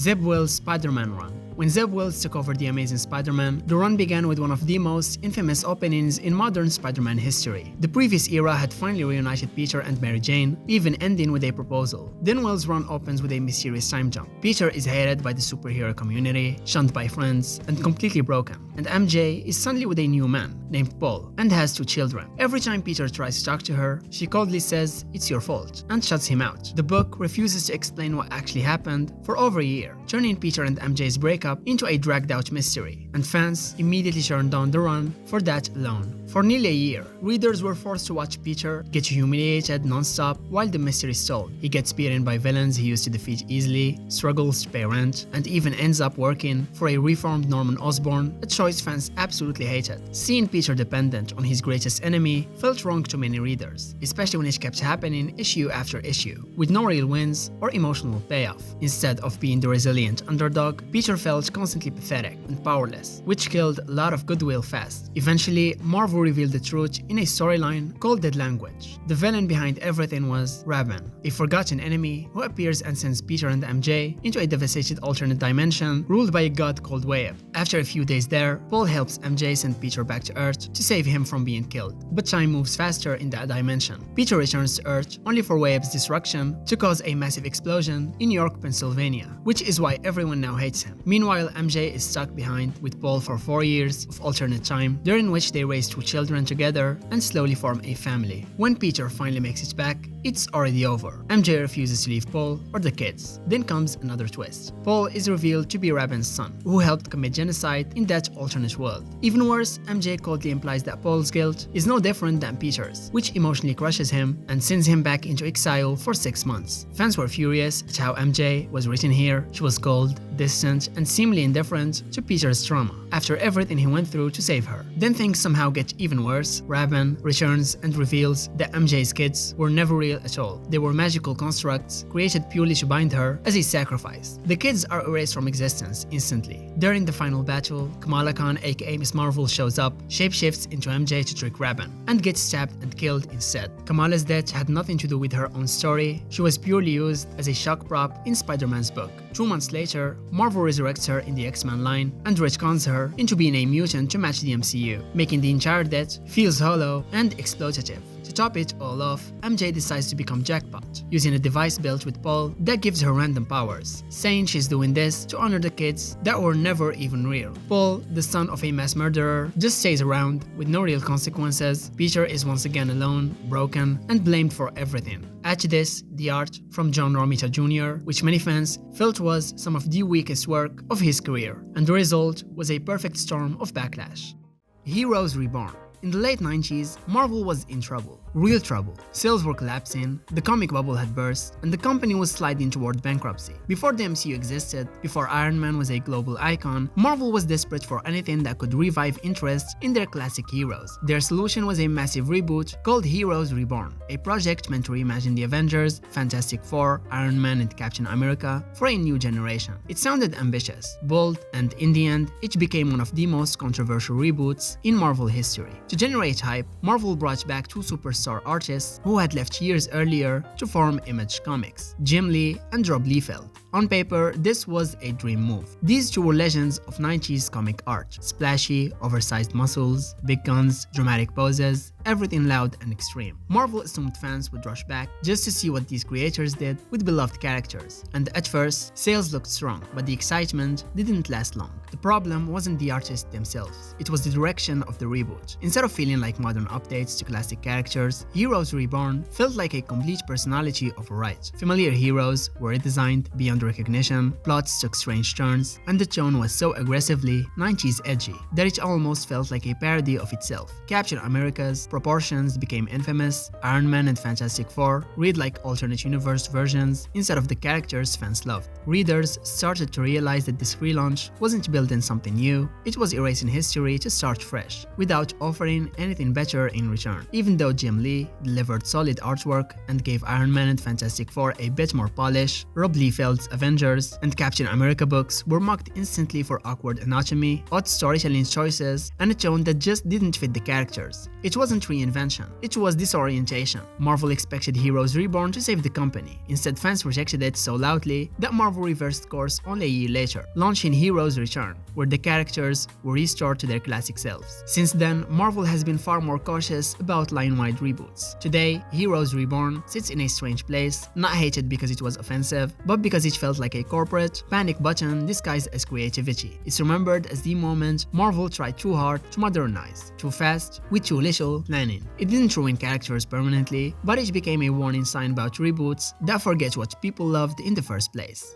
Zeb Wells' Spider-Man run. When Zeb Wells took over The Amazing Spider-Man, the run began with one of the most infamous openings in modern Spider-Man history. The previous era had finally reunited Peter and Mary Jane, even ending with a proposal. Then Wells' run opens with a mysterious time jump. Peter is hated by the superhero community, shunned by friends, and completely broken. And MJ is suddenly with a new man, named Paul, and has 2 children. Every time Peter tries to talk to her, she coldly says, "It's your fault," and shuts him out. The book refuses to explain what actually happened for over a year, turning Peter and MJ's breakup into a dragged-out mystery, and fans immediately turned down the run for that alone. For nearly a year, readers were forced to watch Peter get humiliated non-stop while the mystery stalled. He gets beaten by villains he used to defeat easily, struggles to pay rent, and even ends up working for a reformed Norman Osborn, a choice fans absolutely hated. Seeing Peter dependent on his greatest enemy felt wrong to many readers, especially when it kept happening issue after issue, with no real wins or emotional payoff. Instead of being the resilient underdog, Peter felt constantly pathetic and powerless, which killed a lot of goodwill fast. Eventually, Marvel revealed the truth in a storyline called Dead Language. The villain behind everything was Reborn, a forgotten enemy who appears and sends Peter and MJ into a devastated alternate dimension ruled by a god called Wave. After a few days there, Paul helps MJ send Peter back to Earth to save him from being killed, but time moves faster in that dimension. Peter returns to Earth only for Wave's destruction to cause a massive explosion in York, Pennsylvania, which is why everyone now hates him. Meanwhile, MJ is stuck behind with Paul for 4 years of alternate time, during which they raise 2 children together and slowly form a family. When Peter finally makes it back, it's already over. MJ refuses to leave Paul or the kids. Then comes another twist. Paul is revealed to be Reborn's son, who helped commit genocide in that alternate world. Even worse, MJ coldly implies that Paul's guilt is no different than Peter's, which emotionally crushes him and sends him back into exile for 6 months. Fans were furious at how MJ was written here. She was cold, distant, and seemingly indifferent to Peter's trauma after everything he went through to save her. Then things somehow get even worse. Reborn returns and reveals that MJ's kids were never real at all. They were magical constructs created purely to bind her as a sacrifice. The kids are erased from existence instantly. During the final battle, Kamala Khan aka Miss Marvel shows up, shapeshifts into MJ to trick Reborn, and gets stabbed and killed instead. Kamala's death had nothing to do with her own story. She was purely used as a shock prop in Spider-Man's book. 2 months later, Marvel resurrects her in the X-Men line and retcons her into being a mutant to match the MCU, making the entire death feels hollow and exploitative. To top it all off, MJ decides to become Jackpot, using a device built with Paul that gives her random powers, saying she's doing this to honor the kids that were never even real. Paul, the son of a mass murderer, just stays around with no real consequences. Peter is once again alone, broken, and blamed for everything. Add to this the art from John Romita Jr., which many fans felt was some of the weakest work of his career, and the result was a perfect storm of backlash. Heroes Reborn. In the late 90s, Marvel was in trouble. Real trouble. Sales were collapsing, the comic bubble had burst, and the company was sliding toward bankruptcy. Before the MCU existed, before Iron Man was a global icon, Marvel was desperate for anything that could revive interest in their classic heroes. Their solution was a massive reboot called Heroes Reborn, a project meant to reimagine the Avengers, Fantastic Four, Iron Man, and Captain America for a new generation. It sounded ambitious, bold, and in the end, it became one of the most controversial reboots in Marvel history. To generate hype, Marvel brought back 2 superstar artists who had left years earlier to form Image Comics, Jim Lee and Rob Liefeld. On paper, this was a dream move. These 2 were legends of 90s comic art. Splashy, oversized muscles, big guns, dramatic poses, everything loud and extreme. Marvel assumed fans would rush back just to see what these creators did with beloved characters. And at first, sales looked strong, but the excitement didn't last long. The problem wasn't the artists themselves, it was the direction of the reboot. Instead of feeling like modern updates to classic characters, Heroes Reborn felt like a complete personality override. Familiar heroes were redesigned beyond recognition, plots took strange turns, and the tone was so aggressively 90s edgy that it almost felt like a parody of itself. Captain America's proportions became infamous, Iron Man and Fantastic Four read like alternate universe versions instead of the characters fans loved. Readers started to realize that this relaunch wasn't building something new, it was erasing history to start fresh, without offering anything better in return. Even though Jim Lee delivered solid artwork and gave Iron Man and Fantastic Four a bit more polish, Rob Liefeld's Avengers and Captain America books were mocked instantly for awkward anatomy, odd storytelling choices, and a tone that just didn't fit the characters. It wasn't wasn't reinvention, it was disorientation. Marvel expected Heroes Reborn to save the company. Instead, fans rejected it so loudly that Marvel reversed course only a year later, launching Heroes Return, where the characters were restored to their classic selves. Since then, Marvel has been far more cautious about line-wide reboots. Today, Heroes Reborn sits in a strange place, not hated because it was offensive, but because it felt like a corporate panic button disguised as creativity. It's remembered as the moment Marvel tried too hard to modernize, too fast, with too little planning. It didn't ruin characters permanently, but it became a warning sign about reboots that forget what people loved in the first place.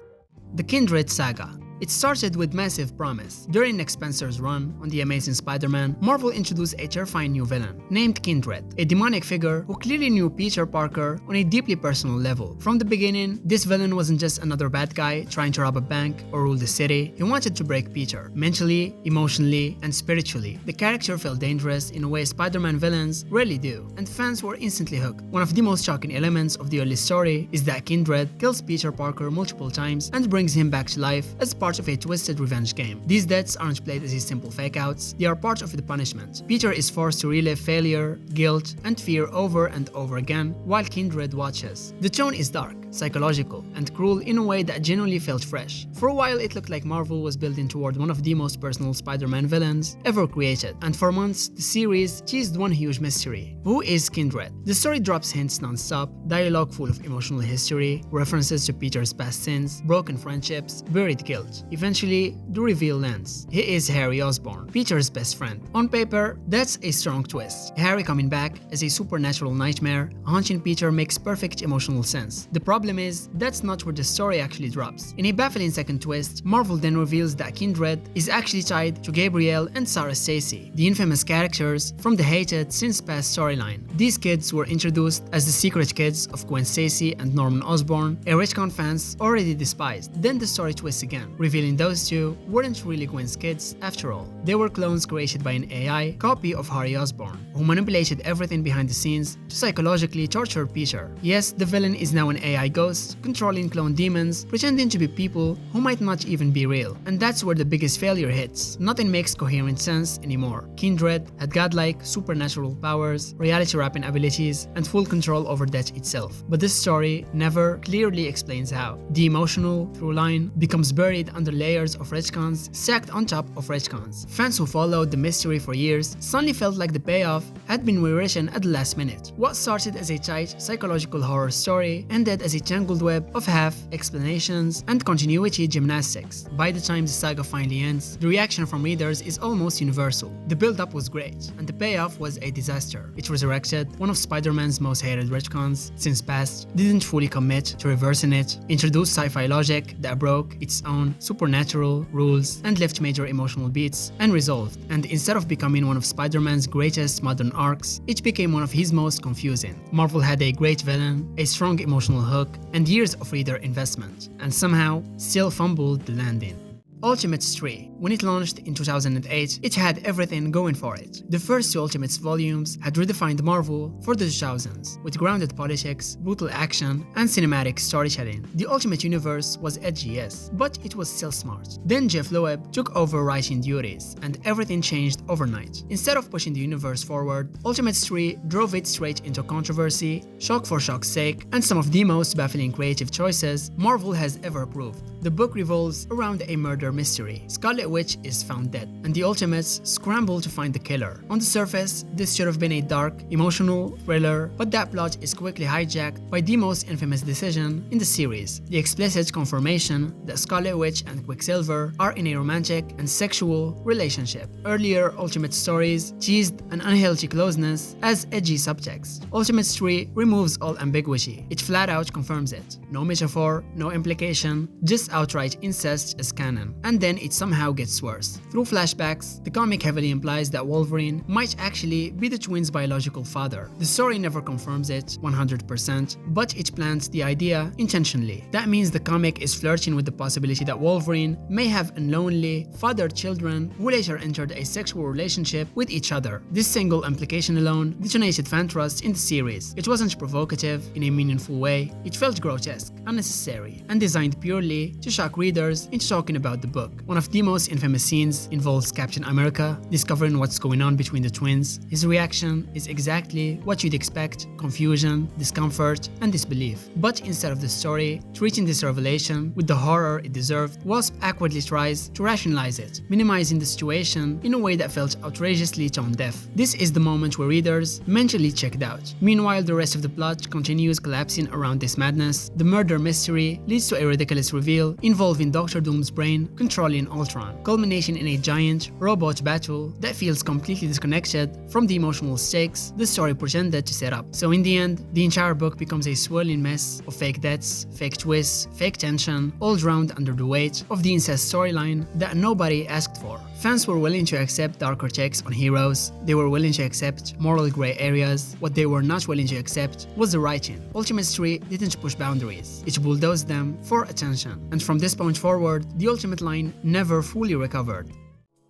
The Kindred Saga. It started with massive promise. During Nick Spencer's run on The Amazing Spider-Man, Marvel introduced a terrifying new villain named Kindred, a demonic figure who clearly knew Peter Parker on a deeply personal level. From the beginning, this villain wasn't just another bad guy trying to rob a bank or rule the city. He wanted to break Peter, mentally, emotionally, and spiritually. The character felt dangerous in a way Spider-Man villains rarely do, and fans were instantly hooked. One of the most shocking elements of the early story is that Kindred kills Peter Parker multiple times and brings him back to life as part of a twisted revenge game. These deaths aren't played as simple fake-outs, they are part of the punishment. Peter is forced to relive failure, guilt, and fear over and over again, while Kindred watches. The tone is dark, psychological, and cruel in a way that genuinely felt fresh. For a while, it looked like Marvel was building toward one of the most personal Spider-Man villains ever created, and for months, the series teased one huge mystery. Who is Kindred? The story drops hints non-stop, dialogue full of emotional history, references to Peter's past sins, broken friendships, buried guilt. Eventually, the reveal lands. He is Harry Osborn, Peter's best friend. On paper, that's a strong twist. Harry coming back as a supernatural nightmare, haunting Peter makes perfect emotional sense. The problem is, that's not where the story actually drops. In a baffling second twist, Marvel then reveals that Kindred is actually tied to Gabrielle and Sarah Stacy, the infamous characters from the hated Since Past storyline. These kids were introduced as the secret kids of Gwen Stacy and Norman Osborn, a retcon fans already despised. Then the story twists again, revealing those two weren't really Gwen's kids after all. They were clones created by an AI copy of Harry Osborn, who manipulated everything behind the scenes to psychologically torture Peter. Yes, the villain is now an AI ghost, controlling clone demons, pretending to be people who might not even be real. And that's where the biggest failure hits. Nothing makes coherent sense anymore. Kindred had godlike, supernatural powers, reality-wrapping abilities, and full control over death itself. But this story never clearly explains how. The emotional through line becomes buried under layers of retcons stacked on top of retcons. Fans who followed the mystery for years suddenly felt like the payoff had been rewritten at the last minute. What started as a tight psychological horror story ended as a tangled web of half explanations and continuity gymnastics. By the time the saga finally ends, the reaction from readers is almost universal. The build-up was great, and the payoff was a disaster. It resurrected one of Spider-Man's most hated retcons since past, didn't fully commit to reversing it, introduced sci-fi logic that broke its own supernatural rules and left major emotional beats unresolved, and instead of becoming one of Spider-Man's greatest modern arcs, it became one of his most confusing. Marvel had a great villain, a strong emotional hook, and years of reader investment, and somehow still fumbled the landing. Ultimates 3. When it launched in 2008, it had everything going for it. The first two Ultimates volumes had redefined Marvel for the 2000s, with grounded politics, brutal action, and cinematic storytelling. The Ultimate Universe was edgy, yes, but it was still smart. Then Jeff Loeb took over writing duties, and everything changed overnight. Instead of pushing the universe forward, Ultimates 3 drove it straight into controversy, shock for shock's sake, and some of the most baffling creative choices Marvel has ever approved. The book revolves around a murder mystery. Scarlet Witch is found dead, and the Ultimates scramble to find the killer. On the surface, this should have been a dark, emotional thriller, but that plot is quickly hijacked by the most infamous decision in the series, the explicit confirmation that Scarlet Witch and Quicksilver are in a romantic and sexual relationship. Earlier Ultimate stories teased an unhealthy closeness as edgy subtext. Ultimates 3 removes all ambiguity. It flat out confirms it. No metaphor, no implication, just outright incest as canon. And then it somehow gets worse. Through flashbacks, the comic heavily implies that Wolverine might actually be the twins' biological father. The story never confirms it 100%, but it plants the idea intentionally. That means the comic is flirting with the possibility that Wolverine may have unknowingly fathered children who later entered a sexual relationship with each other. This single implication alone detonated fan trust in the series. It wasn't provocative in a meaningful way, it felt grotesque, unnecessary, and designed purely to shock readers into talking about the book, one of the most most infamous scenes involves Captain America discovering what's going on between the twins. His reaction is exactly what you'd expect: confusion, discomfort, and disbelief. But instead of the story treating this revelation with the horror it deserved, Wasp awkwardly tries to rationalize it, minimizing the situation in a way that felt outrageously tone-deaf. This is the moment where readers mentally checked out. Meanwhile, the rest of the plot continues collapsing around this madness. The murder mystery leads to a ridiculous reveal involving Doctor Doom's brain controlling Ultron, culminating in a giant robot battle that feels completely disconnected from the emotional stakes the story pretended to set up. So in the end, the entire book becomes a swirling mess of fake deaths, fake twists, fake tension, all drowned under the weight of the incest storyline that nobody asked for. Fans were willing to accept darker takes on heroes, they were willing to accept moral grey areas. What they were not willing to accept was the writing. Ultimate 3 didn't push boundaries, it bulldozed them for attention. And from this point forward, the Ultimate line never fully recovered.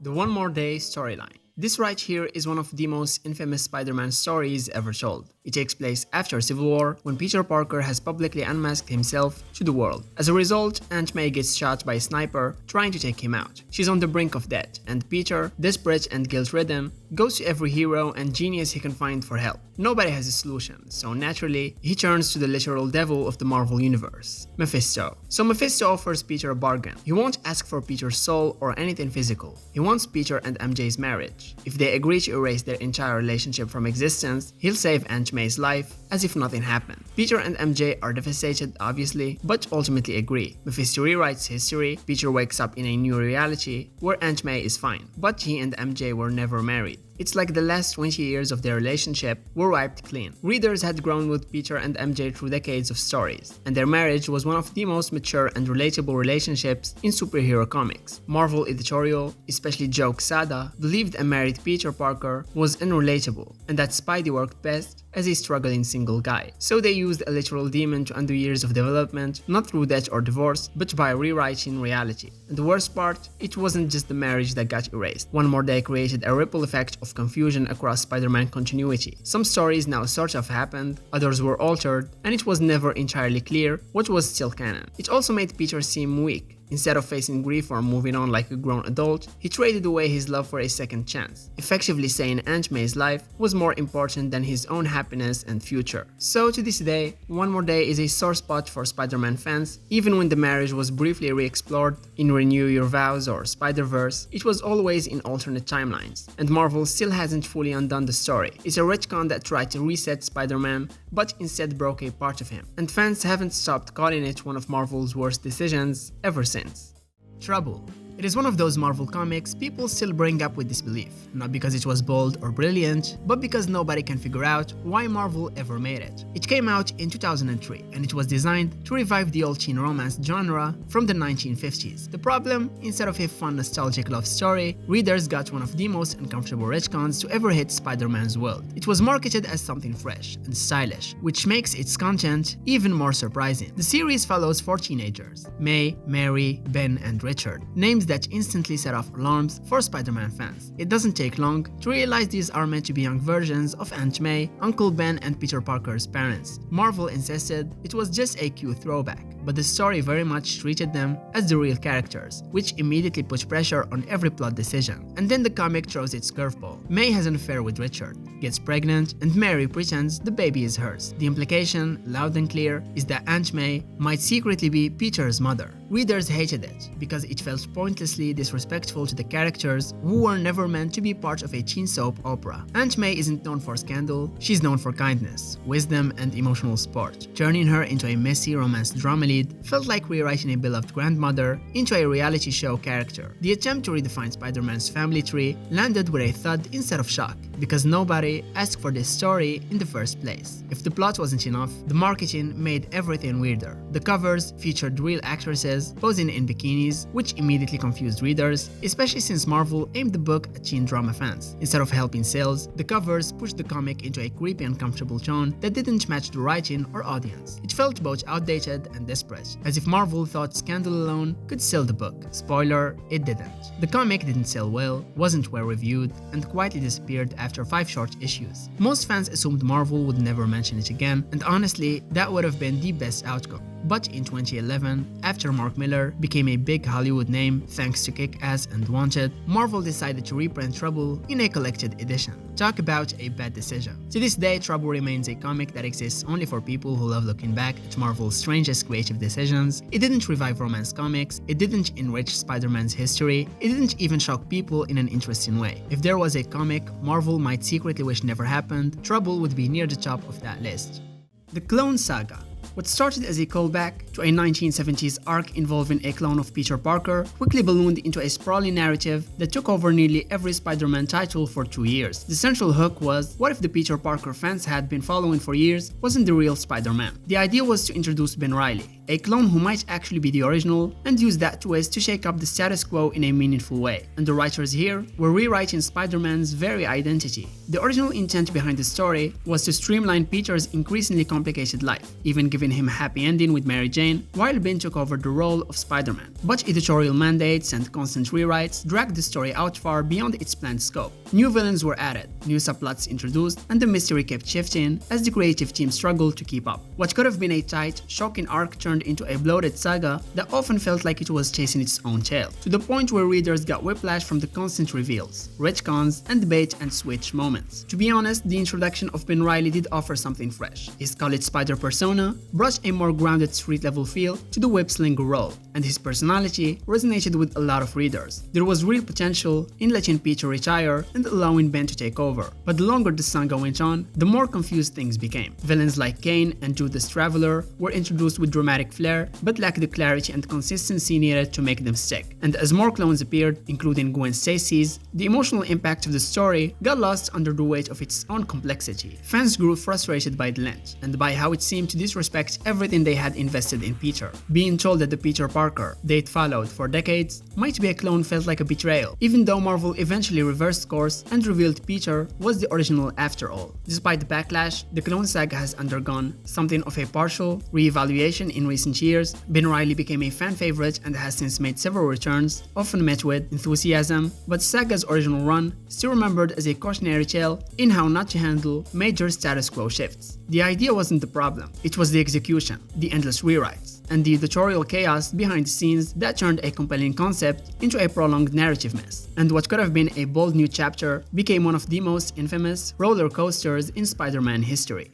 The One More Day storyline. This right here is one of the most infamous Spider-Man stories ever told. It takes place after Civil War, when Peter Parker has publicly unmasked himself to the world. As a result, Aunt May gets shot by a sniper trying to take him out. She's on the brink of death, and Peter, desperate and guilt-ridden, goes to every hero and genius he can find for help. Nobody has a solution, so naturally, he turns to the literal devil of the Marvel Universe, Mephisto. So Mephisto offers Peter a bargain. He won't ask for Peter's soul or anything physical. He wants Peter and MJ's marriage. If they agree to erase their entire relationship from existence, he'll save Aunt May's life as if nothing happened. Peter and MJ are devastated, obviously, but ultimately agree. Mephisto rewrites history. Peter wakes up in a new reality where Aunt May is fine, but he and MJ were never married. It's like the last 20 years of their relationship were wiped clean. Readers had grown with Peter and MJ through decades of stories, and their marriage was one of the most mature and relatable relationships in superhero comics. Marvel editorial, especially Joe Quesada, believed a married Peter Parker was unrelatable, and that Spidey worked best as a struggling single guy. So they used a literal demon to undo years of development, not through death or divorce, but by rewriting reality. And the worst part, it wasn't just the marriage that got erased. One More Day created a ripple effect of confusion across Spider-Man continuity. Some stories now sort of happened, others were altered, and it was never entirely clear what was still canon. It also made Peter seem weak. Instead of facing grief or moving on like a grown adult, he traded away his love for a second chance, effectively saying Aunt May's life was more important than his own happiness and future. So to this day, One More Day is a sore spot for Spider-Man fans. Even when the marriage was briefly re-explored in Renew Your Vows or Spider-Verse, it was always in alternate timelines, and Marvel still hasn't fully undone the story. It's a retcon that tried to reset Spider-Man, but instead broke a part of him, and fans haven't stopped calling it one of Marvel's worst decisions ever since. Trouble. It is one of those Marvel comics people still bring up with disbelief, not because it was bold or brilliant, but because nobody can figure out why Marvel ever made it. It came out in 2003, and it was designed to revive the old teen romance genre from the 1950s. The problem, instead of a fun nostalgic love story, readers got one of the most uncomfortable retcons to ever hit Spider-Man's world. It was marketed as something fresh and stylish, which makes its content even more surprising. The series follows 4 teenagers, May, Mary, Ben, and Richard, names that instantly set off alarms for Spider-Man fans. It doesn't take long to realize these are meant to be young versions of Aunt May, Uncle Ben, and Peter Parker's parents. Marvel insisted it was just a cute throwback, but the story very much treated them as the real characters, which immediately put pressure on every plot decision. And then the comic throws its curveball. May has an affair with Richard, gets pregnant, and Mary pretends the baby is hers. The implication, loud and clear, is that Aunt May might secretly be Peter's mother. Readers hated it because it felt pointlessly disrespectful to the characters who were never meant to be part of a teen soap opera. Aunt May isn't known for scandal, she's known for kindness, wisdom, and emotional support. Turning her into a messy romance drama lead felt like rewriting a beloved grandmother into a reality show character. The attempt to redefine Spider-Man's family tree landed with a thud instead of shock, because nobody asked for this story in the first place. If the plot wasn't enough, the marketing made everything weirder. The covers featured real actresses posing in bikinis, which immediately confused readers, especially since Marvel aimed the book at teen drama fans. Instead of helping sales, the covers pushed the comic into a creepy, uncomfortable tone that didn't match the writing or audience. It felt both outdated and desperate, as if Marvel thought scandal alone could sell the book. Spoiler, it didn't. The comic didn't sell well, wasn't well reviewed, and quietly disappeared after 5 short issues. Most fans assumed Marvel would never mention it again, and honestly, that would have been the best outcome. But in 2011, after Mark Millar became a big Hollywood name thanks to Kick-Ass and Wanted, Marvel decided to reprint Trouble in a collected edition. Talk about a bad decision. To this day, Trouble remains a comic that exists only for people who love looking back at Marvel's strangest creative decisions. It didn't revive romance comics, it didn't enrich Spider-Man's history, it didn't even shock people in an interesting way. If there was a comic Marvel might secretly wish never happened, Trouble would be near the top of that list. The Clone Saga. What started as a callback to a 1970s arc involving a clone of Peter Parker quickly ballooned into a sprawling narrative that took over nearly every Spider-Man title for 2 years. The central hook was, what if the Peter Parker fans had been following for years wasn't the real Spider-Man? The idea was to introduce Ben Reilly, a clone who might actually be the original, and use that twist to shake up the status quo in a meaningful way. And the writers here were rewriting Spider-Man's very identity. The original intent behind the story was to streamline Peter's increasingly complicated life, even giving him a happy ending with Mary Jane, while Ben took over the role of Spider-Man. But editorial mandates and constant rewrites dragged the story out far beyond its planned scope. New villains were added, new subplots introduced, and the mystery kept shifting as the creative team struggled to keep up. What could have been a tight, shocking arc turned into a bloated saga that often felt like it was chasing its own tail, to the point where readers got whiplash from the constant reveals, retcons, and bait-and-switch moments. To be honest, the introduction of Ben Reilly did offer something fresh. His Scarlet Spider persona brought a more grounded street-level feel to the web-slinger role, and his personality resonated with a lot of readers. There was real potential in letting Peter retire and allowing Ben to take over, but the longer the saga went on, the more confused things became. Villains like Kane and Judas Traveler were introduced with dramatic flair, but lacked the clarity and consistency needed to make them stick. And as more clones appeared, including Gwen Stacy's, the emotional impact of the story got lost under the weight of its own complexity. Fans grew frustrated by the length, and by how it seemed to disrespect everything they had invested in Peter. Being told that the Peter Parker they'd followed for decades might be a clone felt like a betrayal, even though Marvel eventually reversed course and revealed Peter was the original after all. Despite the backlash, the Clone Saga has undergone something of a partial re-evaluation in recent years. Ben Reilly became a fan favorite and has since made several returns, often met with enthusiasm, but Saga's original run still remembered as a cautionary tale in how not to handle major status quo shifts. The idea wasn't the problem, it was the execution, the endless rewrites, and the editorial chaos behind the scenes that turned a compelling concept into a prolonged narrative mess. And what could have been a bold new chapter became one of the most infamous roller coasters in Spider-Man history.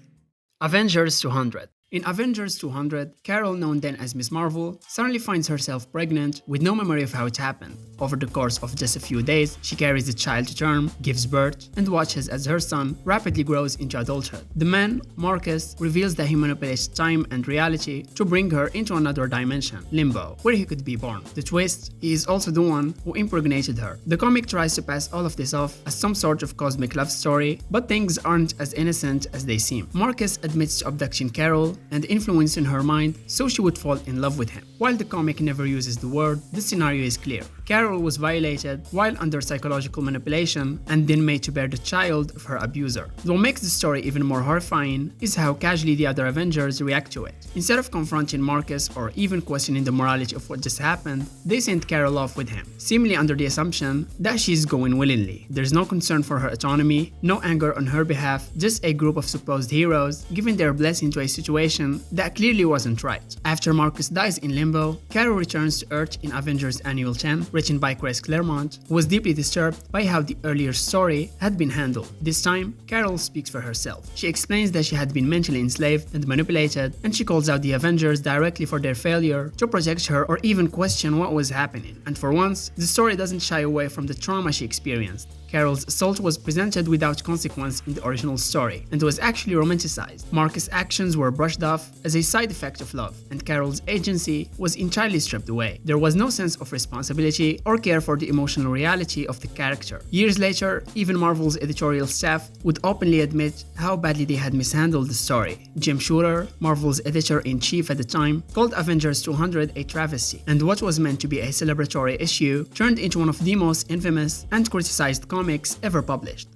Avengers 200. In Avengers 200, Carol, known then as Miss Marvel, suddenly finds herself pregnant with no memory of how it happened. Over the course of just a few days, she carries the child to term, gives birth, and watches as her son rapidly grows into adulthood. The man, Marcus, reveals that he manipulates time and reality to bring her into another dimension, Limbo, where he could be born. The twist, he is also the one who impregnated her. The comic tries to pass all of this off as some sort of cosmic love story, but things aren't as innocent as they seem. Marcus admits to abducting Carol and influencing her mind so she would fall in love with him. While the comic never uses the word, the scenario is clear. Carol was violated while under psychological manipulation and then made to bear the child of her abuser. What makes the story even more horrifying is how casually the other Avengers react to it. Instead of confronting Marcus or even questioning the morality of what just happened, they sent Carol off with him, seemingly under the assumption that she's going willingly. There's no concern for her autonomy, no anger on her behalf, just a group of supposed heroes giving their blessing to a situation that clearly wasn't right. After Marcus dies in Limbo, Carol returns to Earth in Avengers Annual 10, written by Chris Claremont, who was deeply disturbed by how the earlier story had been handled. This time, Carol speaks for herself. She explains that she had been mentally enslaved and manipulated, and she calls out the Avengers directly for their failure to protect her or even question what was happening. And for once, the story doesn't shy away from the trauma she experienced. Carol's assault was presented without consequence in the original story, and was actually romanticized. Marcus' actions were brushed off as a side effect of love, and Carol's agency was entirely stripped away. There was no sense of responsibility or care for the emotional reality of the character. Years later, even Marvel's editorial staff would openly admit how badly they had mishandled the story. Jim Shooter, Marvel's editor-in-chief at the time, called Avengers 200 a travesty, and what was meant to be a celebratory issue turned into one of the most infamous and criticized comics ever published.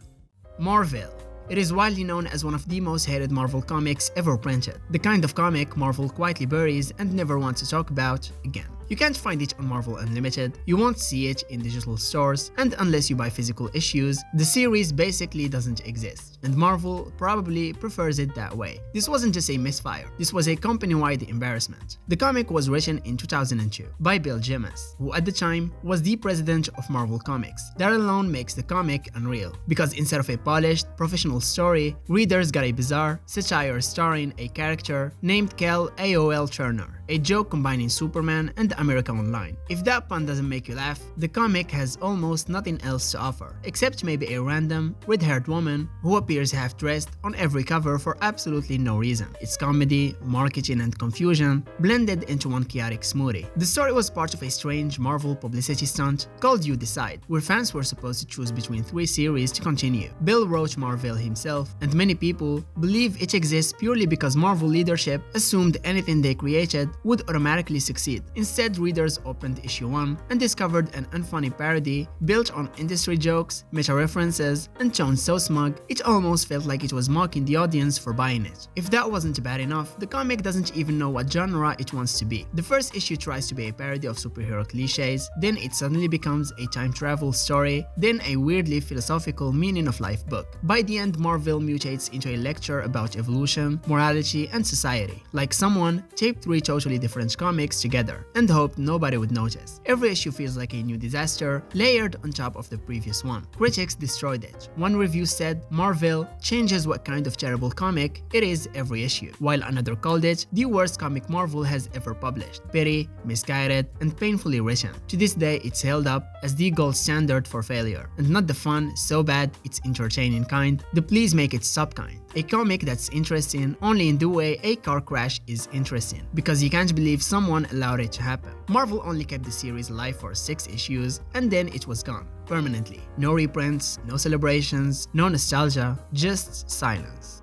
Marville. It is widely known as one of the most hated Marvel comics ever printed, the kind of comic Marvel quietly buries and never wants to talk about again. You can't find it on Marvel Unlimited, you won't see it in digital stores, and unless you buy physical issues, the series basically doesn't exist, and Marvel probably prefers it that way. This wasn't just a misfire, this was a company-wide embarrassment. The comic was written in 2002 by Bill Jemas, who at the time was the president of Marvel Comics. That alone makes the comic unreal, because instead of a polished, professional story, readers got a bizarre satire starring a character named Cal AOL Turner, a joke combining Superman and America Online. If that pun doesn't make you laugh, the comic has almost nothing else to offer, except maybe a random, red-haired woman who appears half-dressed on every cover for absolutely no reason. It's comedy, marketing, and confusion blended into one chaotic smoothie. The story was part of a strange Marvel publicity stunt called You Decide, where fans were supposed to choose between 3 series to continue. Bill wrote Marville himself, and many people believe it exists purely because Marvel leadership assumed anything they created would automatically succeed. Instead, readers opened issue 1 and discovered an unfunny parody built on industry jokes, meta-references, and tone so smug it almost felt like it was mocking the audience for buying it. If that wasn't bad enough, the comic doesn't even know what genre it wants to be. The first issue tries to be a parody of superhero cliches, then it suddenly becomes a time travel story, then a weirdly philosophical meaning of life book. By the end, Marvel mutates into a lecture about evolution, morality, and society, like someone taped 3 totally different comics together and hoped nobody would notice. Every issue feels like a new disaster layered on top of the previous one. Critics destroyed it. One review said Marvel changes what kind of terrible comic it is every issue, while another called it the worst comic Marvel has ever published. Petty, misguided, and painfully written. To this day, it's held up as the gold standard for failure, and not the fun, so bad it's entertaining kind, the please make it stop kind. A comic that's interesting only in the way a car crash is interesting, because you can't believe someone allowed it to happen. Marvel only kept the series alive for 6 issues, and then it was gone, permanently. No reprints, no celebrations, no nostalgia, just silence.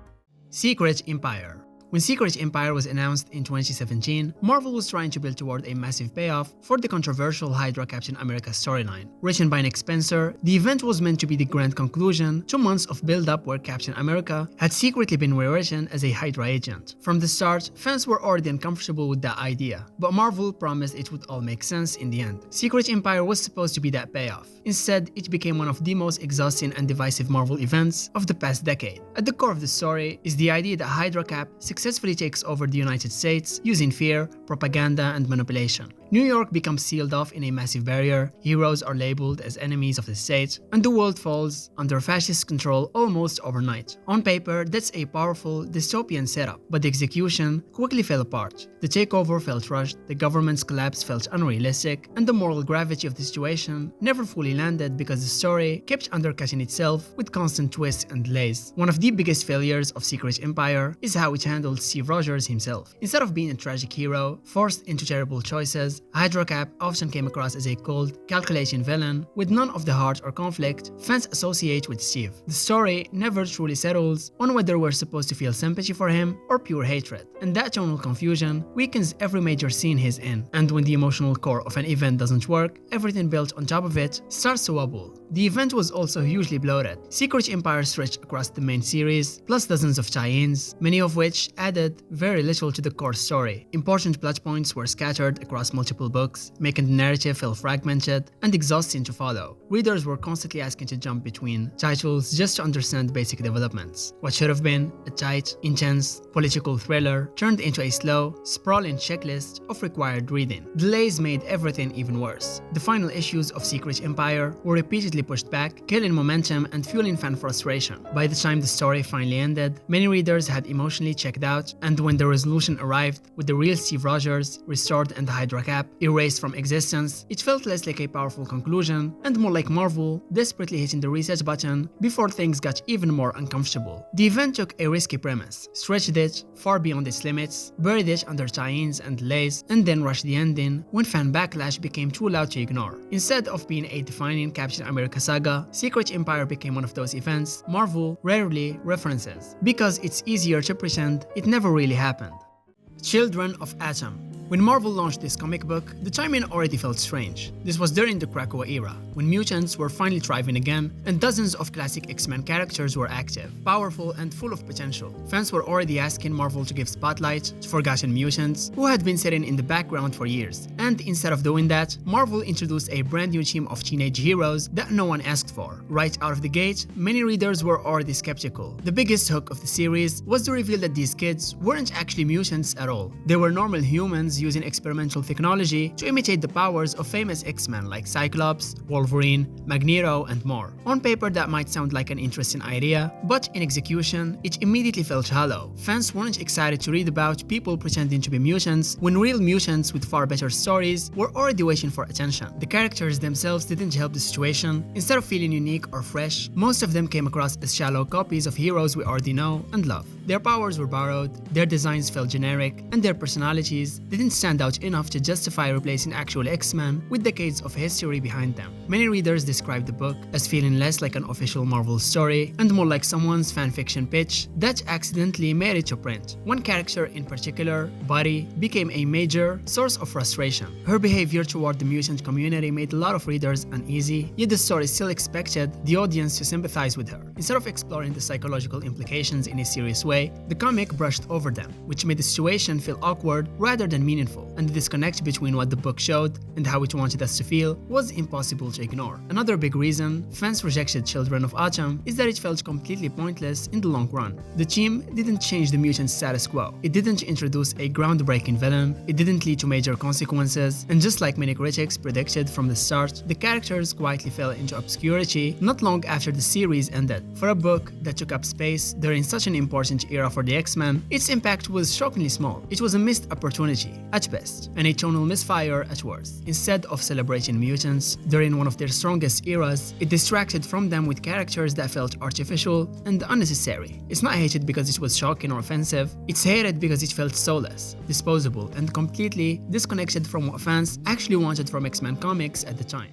Secret Empire. When Secret Empire was announced in 2017, Marvel was trying to build toward a massive payoff for the controversial Hydra Captain America storyline. Written by Nick Spencer, the event was meant to be the grand conclusion to months of build-up where Captain America had secretly been rewritten as a Hydra agent. From the start, fans were already uncomfortable with that idea, but Marvel promised it would all make sense in the end. Secret Empire was supposed to be that payoff. Instead, it became one of the most exhausting and divisive Marvel events of the past decade. At the core of the story is the idea that Hydra Cap successfully takes over the United States using fear, propaganda, and manipulation. New York becomes sealed off in a massive barrier, heroes are labeled as enemies of the state, and the world falls under fascist control almost overnight. On paper, that's a powerful, dystopian setup, but the execution quickly fell apart. The takeover felt rushed, the government's collapse felt unrealistic, and the moral gravity of the situation never fully landed because the story kept undercutting itself with constant twists and delays. One of the biggest failures of Secret Empire is how it handled Steve Rogers himself. Instead of being a tragic hero, forced into terrible choices, Hydra Cap often came across as a cold, calculating villain with none of the heart or conflict fans associate with Steve. The story never truly settles on whether we're supposed to feel sympathy for him or pure hatred, and that tonal confusion weakens every major scene he's in. And when the emotional core of an event doesn't work, everything built on top of it starts to wobble. The event was also hugely bloated. Secret Empire stretched across the main series, plus dozens of tie-ins, many of which added very little to the core story. Important plot points were scattered across multiple books, making the narrative feel fragmented and exhausting to follow. Readers were constantly asking to jump between titles just to understand basic developments. What should have been a tight, intense, political thriller turned into a slow, sprawling checklist of required reading. Delays made everything even worse. The final issues of Secret Empire were repeatedly pushed back, killing momentum and fueling fan frustration. By the time the story finally ended, many readers had emotionally checked out, and when the resolution arrived, with the real Steve Rogers restored and the Hydra Cap erased from existence, it felt less like a powerful conclusion and more like Marvel desperately hitting the reset button before things got even more uncomfortable. The event took a risky premise, stretched it far beyond its limits, buried it under tie-ins and delays, and then rushed the ending when fan backlash became too loud to ignore. Instead of being a defining Captain America saga, Secret Empire became one of those events Marvel rarely references, because it's easier to pretend it never really happened. Children of Atom. When Marvel launched this comic book, the timing already felt strange. This was during the Krakoa era, when mutants were finally thriving again, and dozens of classic X-Men characters were active, powerful, and full of potential. Fans were already asking Marvel to give spotlight to forgotten mutants who had been sitting in the background for years. And instead of doing that, Marvel introduced a brand new team of teenage heroes that no one asked for. Right out of the gate, many readers were already skeptical. The biggest hook of the series was the reveal that these kids weren't actually mutants at all. They were normal humans using experimental technology to imitate the powers of famous X-Men like Cyclops, Wolverine, Magneto, and more. On paper, that might sound like an interesting idea, but in execution, it immediately felt hollow. Fans weren't excited to read about people pretending to be mutants when real mutants with far better stories were already waiting for attention. The characters themselves didn't help the situation. Instead of feeling unique or fresh, most of them came across as shallow copies of heroes we already know and love. Their powers were borrowed, their designs felt generic, and their personalities didn't stand out enough to justify replacing actual X-Men with decades of history behind them. Many readers described the book as feeling less like an official Marvel story and more like someone's fanfiction pitch that accidentally made it to print. One character in particular, Buddy, became a major source of frustration. Her behavior toward the mutant community made a lot of readers uneasy, yet the story still expected the audience to sympathize with her. Instead of exploring the psychological implications in a serious way, the comic brushed over them, which made the situation feel awkward rather than meaningful, and the disconnect between what the book showed and how it wanted us to feel was impossible to ignore. Another big reason fans rejected Children of Autumn is that it felt completely pointless in the long run. The team didn't change the mutant status quo, it didn't introduce a groundbreaking villain, it didn't lead to major consequences, and just like many critics predicted from the start, the characters quietly fell into obscurity not long after the series ended. For a book that took up space during such an important era for the X-Men, its impact was shockingly small. It was a missed opportunity, at best, and a tonal misfire at worst. Instead of celebrating mutants during one of their strongest eras, it distracted from them with characters that felt artificial and unnecessary. It's not hated because it was shocking or offensive, it's hated because it felt soulless, disposable, and completely disconnected from what fans actually wanted from X-Men comics at the time.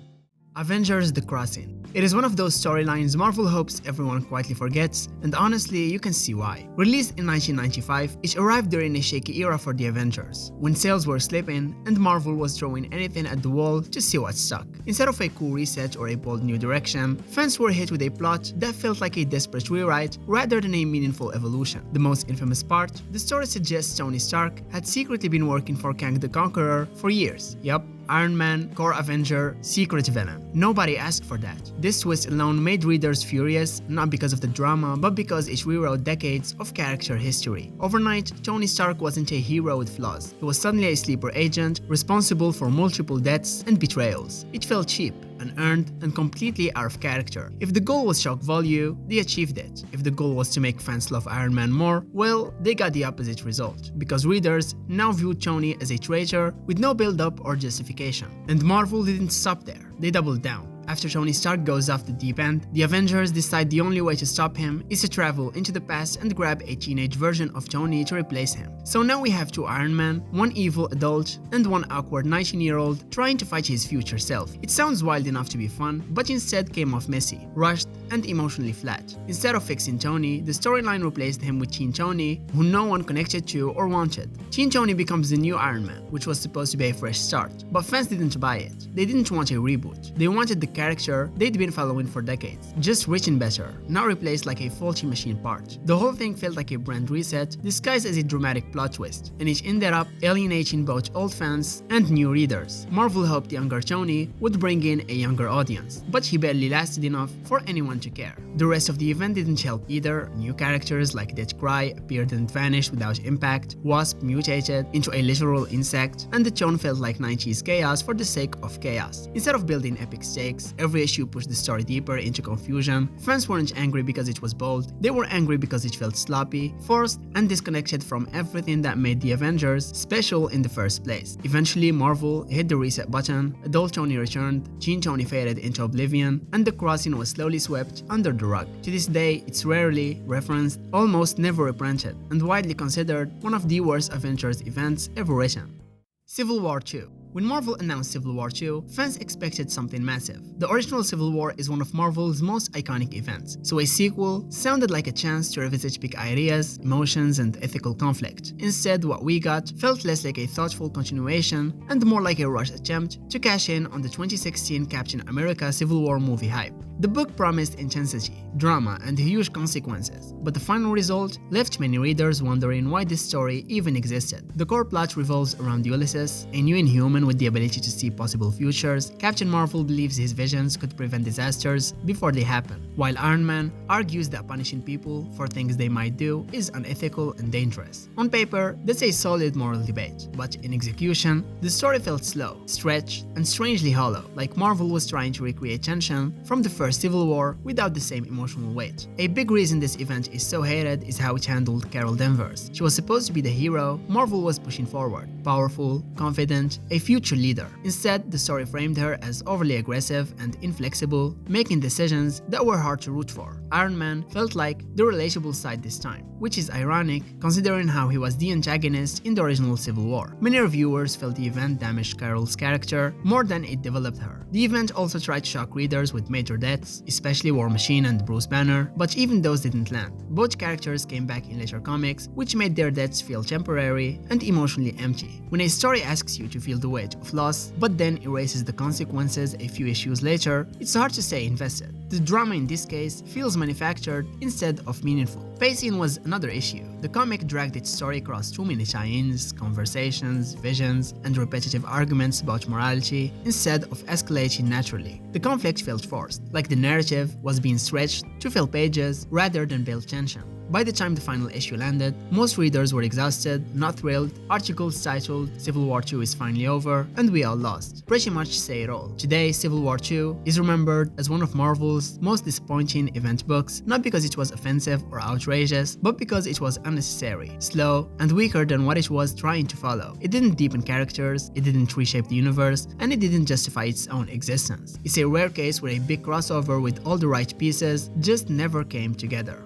Avengers: The Crossing. It is one of those storylines Marvel hopes everyone quietly forgets, and honestly, you can see why. Released in 1995, it arrived during a shaky era for the Avengers, when sales were slipping and Marvel was throwing anything at the wall to see what stuck. Instead of a cool reset or a bold new direction, fans were hit with a plot that felt like a desperate rewrite rather than a meaningful evolution. The most infamous part, the story suggests Tony Stark had secretly been working for Kang the Conqueror for years. Yup, Iron Man, core Avenger, secret villain. Nobody asked for that. This twist alone made readers furious, not because of the drama, but because it rewrote decades of character history. Overnight, Tony Stark wasn't a hero with flaws. He was suddenly a sleeper agent, responsible for multiple deaths and betrayals. It felt cheap, unearned, and completely out of character. If the goal was shock value, they achieved it. If the goal was to make fans love Iron Man more, well, they got the opposite result, because readers now viewed Tony as a traitor with no build-up or justification. And Marvel didn't stop there. They doubled down. After Tony Stark goes off the deep end, the Avengers decide the only way to stop him is to travel into the past and grab a teenage version of Tony to replace him. So now we have two Iron Man, one evil adult, and one awkward 19-year-old trying to fight his future self. It sounds wild enough to be fun, but instead came off messy, rushed, and emotionally flat. Instead of fixing Tony, the storyline replaced him with Teen Tony, who no one connected to or wanted. Teen Tony becomes the new Iron Man, which was supposed to be a fresh start, but fans didn't buy it. They didn't want a reboot. They wanted the character they'd been following for decades, just written better, not replaced like a faulty machine part. The whole thing felt like a brand reset, disguised as a dramatic plot twist, and it ended up alienating both old fans and new readers. Marvel hoped younger Tony would bring in a younger audience, but he barely lasted enough for anyone to care. The rest of the event didn't help either. New characters like Deathcry appeared and vanished without impact, Wasp mutated into a literal insect, and the tone felt like 90s chaos for the sake of chaos. Instead of building epic stakes, every issue pushed the story deeper into confusion. Fans weren't angry because it was bold, they were angry because it felt sloppy, forced, and disconnected from everything that made the Avengers special in the first place. Eventually, Marvel hit the reset button, adult Tony returned, Teen Tony faded into oblivion, and the crossing was slowly swept under the rug. To this day, it's rarely referenced, almost never reprinted, and widely considered one of the worst Avengers events ever written. Civil War II. When Marvel announced Civil War II, fans expected something massive. The original Civil War is one of Marvel's most iconic events, so a sequel sounded like a chance to revisit big ideas, emotions, and ethical conflict. Instead, what we got felt less like a thoughtful continuation and more like a rushed attempt to cash in on the 2016 Captain America Civil War movie hype. The book promised intensity, drama, and huge consequences, but the final result left many readers wondering why this story even existed. The core plot revolves around Ulysses, a new Inhuman with the ability to see possible futures. Captain Marvel believes his visions could prevent disasters before they happen, while Iron Man argues that punishing people for things they might do is unethical and dangerous. On paper, that's a solid moral debate, but in execution, the story felt slow, stretched, and strangely hollow, like Marvel was trying to recreate tension from the first Civil War without the same emotional weight. A big reason this event is so hated is how it handled Carol Danvers. She was supposed to be the hero Marvel was pushing forward, powerful, confident, a future leader. Instead, the story framed her as overly aggressive and inflexible, making decisions that were hard to root for. Iron Man felt like the relatable side this time, which is ironic considering how he was the antagonist in the original Civil War. Many reviewers felt the event damaged Carol's character more than it developed her. The event also tried to shock readers with major deaths, especially War Machine and Bruce Banner, but even those didn't land. Both characters came back in later comics, which made their deaths feel temporary and emotionally empty. When a story asks you to feel the weight of loss, but then erases the consequences a few issues later, it's hard to stay invested. The drama in this case feels manufactured instead of meaningful. Pacing was another issue. The comic dragged its story across too many tie-ins, conversations, visions, and repetitive arguments about morality instead of escalating naturally. The conflict felt forced, like the narrative was being stretched to fill pages rather than build tension. By the time the final issue landed, most readers were exhausted, not thrilled. Articles titled "Civil War II is finally over" and "We all lost" pretty much say it all. Today, Civil War II is remembered as one of Marvel's most disappointing event books, not because it was offensive or outrageous, but because it was unnecessary, slow, and weaker than what it was trying to follow. It didn't deepen characters, it didn't reshape the universe, and it didn't justify its own existence. It's a rare case where a big crossover with all the right pieces just never came together.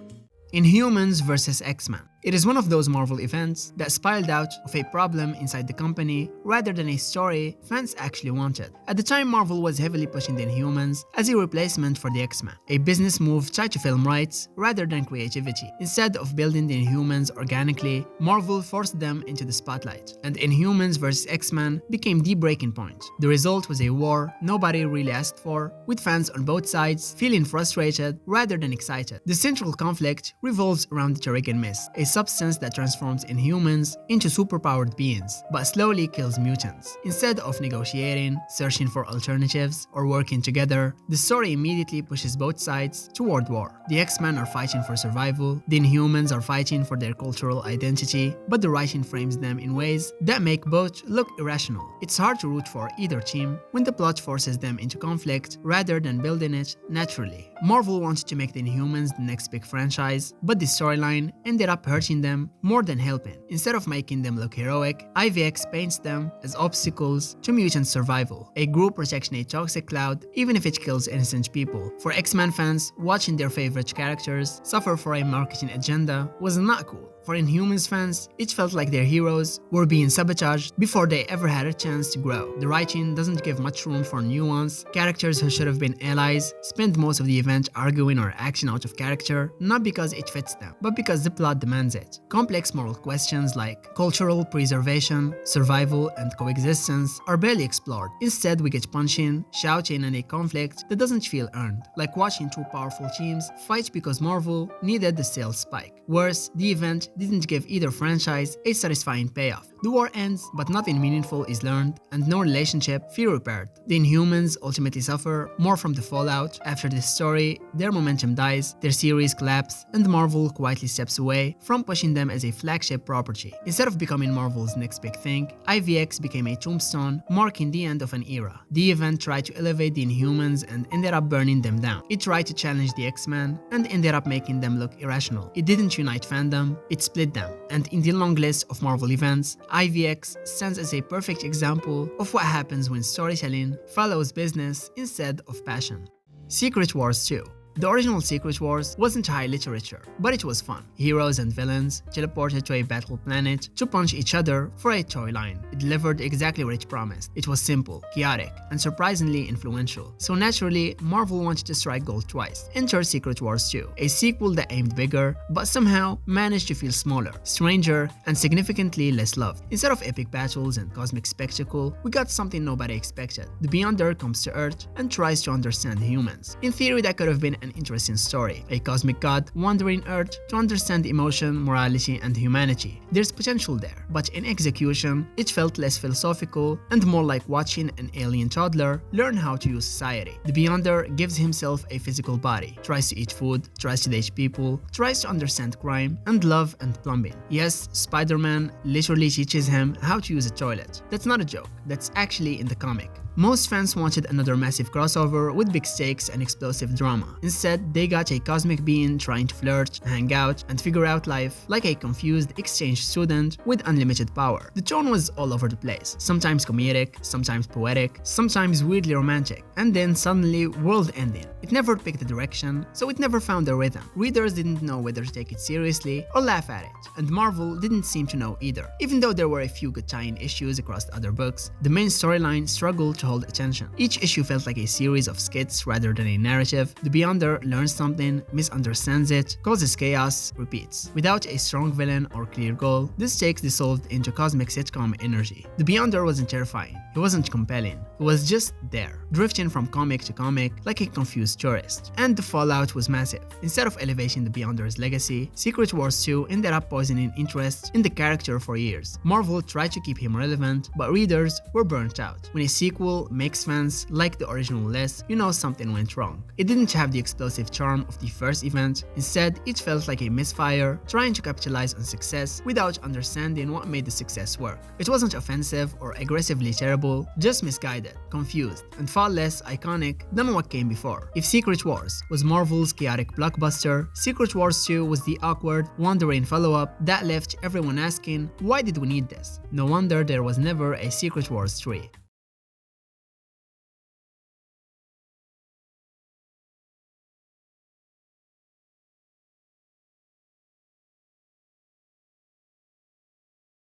Inhumans vs. X-Men. It is one of those Marvel events that spiraled out of a problem inside the company rather than a story fans actually wanted. At the time, Marvel was heavily pushing the Inhumans as a replacement for the X-Men, a business move tied to film rights rather than creativity. Instead of building the Inhumans organically, Marvel forced them into the spotlight, and Inhumans vs. X-Men became the breaking point. The result was a war nobody really asked for, with fans on both sides feeling frustrated rather than excited. The central conflict revolves around the Terrigen Mist, a substance that transforms Inhumans into superpowered beings, but slowly kills mutants. Instead of negotiating, searching for alternatives, or working together, the story immediately pushes both sides toward war. The X-Men are fighting for survival, the Inhumans are fighting for their cultural identity, but the writing frames them in ways that make both look irrational. It's hard to root for either team when the plot forces them into conflict rather than building it naturally. Marvel wanted to make the Inhumans the next big franchise, but the storyline ended up hurting them more than helping. Instead of making them look heroic, IVX paints them as obstacles to mutant survival, a group protecting a toxic cloud even if it kills innocent people. For X-Men fans, watching their favorite characters suffer for a marketing agenda was not cool. For Inhumans fans, it felt like their heroes were being sabotaged before they ever had a chance to grow. The writing doesn't give much room for nuance. Characters who should have been allies spend most of the event arguing or acting out of character, not because it fits them, but because the plot demands it. Complex moral questions like cultural preservation, survival, and coexistence are barely explored. Instead, we get punching, shouting, and a conflict that doesn't feel earned, like watching two powerful teams fight because Marvel needed the sales spike. Worse, the event didn't give either franchise a satisfying payoff. The war ends, but nothing meaningful is learned, and no relationship feel repaired. The Inhumans ultimately suffer more from the fallout. After this story, their momentum dies, their series collapse, and Marvel quietly steps away from pushing them as a flagship property. Instead of becoming Marvel's next big thing, IVX became a tombstone, marking the end of an era. The event tried to elevate the Inhumans and ended up burning them down. It tried to challenge the X-Men and ended up making them look irrational. It didn't unite fandom, it split them. And in the long list of Marvel events, IVX stands as a perfect example of what happens when storytelling follows business instead of passion. Secret Wars 2. The original Secret Wars wasn't high literature, but it was fun. Heroes and villains teleported to a battle planet to punch each other for a toy line. It delivered exactly what it promised. It was simple, chaotic, and surprisingly influential. So naturally, Marvel wanted to strike gold twice. Enter Secret Wars 2, a sequel that aimed bigger, but somehow managed to feel smaller, stranger, and significantly less loved. Instead of epic battles and cosmic spectacle, we got something nobody expected. The Beyonder comes to Earth and tries to understand the humans. In theory, that could have been an interesting story. A cosmic god wandering Earth to understand emotion, morality, and humanity. There's potential there, but in execution, it felt less philosophical and more like watching an alien toddler learn how to use society. The Beyonder gives himself a physical body, tries to eat food, tries to date people, tries to understand crime and love and plumbing. Yes, Spider-Man literally teaches him how to use a toilet. That's not a joke, that's actually in the comic. Most fans wanted another massive crossover with big stakes and explosive drama. Instead, they got a cosmic being trying to flirt, hang out, and figure out life like a confused exchange student with unlimited power. The tone was all over the place, sometimes comedic, sometimes poetic, sometimes weirdly romantic, and then suddenly world-ending. It never picked a direction, so it never found a rhythm. Readers didn't know whether to take it seriously or laugh at it, and Marvel didn't seem to know either. Even though there were a few good tie-in issues across the other books, the main storyline struggled to hold attention. Each issue felt like a series of skits rather than a narrative. The Beyonder learns something, misunderstands it, causes chaos, repeats. Without a strong villain or clear goal, the stakes dissolved into cosmic sitcom energy. The Beyonder wasn't terrifying, he wasn't compelling, he was just there, drifting from comic to comic like a confused tourist. And the fallout was massive. Instead of elevating the Beyonder's legacy, Secret Wars 2 ended up poisoning interest in the character for years. Marvel tried to keep him relevant, but readers were burnt out. When a sequel makes fans like the original less, you know something went wrong. It didn't have the explosive charm of the first event. Instead, it felt like a misfire trying to capitalize on success without understanding what made the success work. It wasn't offensive or aggressively terrible, just misguided, confused, and far less iconic than what came before. If Secret Wars was Marvel's chaotic blockbuster, Secret Wars 2 was the awkward, wandering follow-up that left everyone asking, why did we need this? No wonder there was never a Secret Wars 3.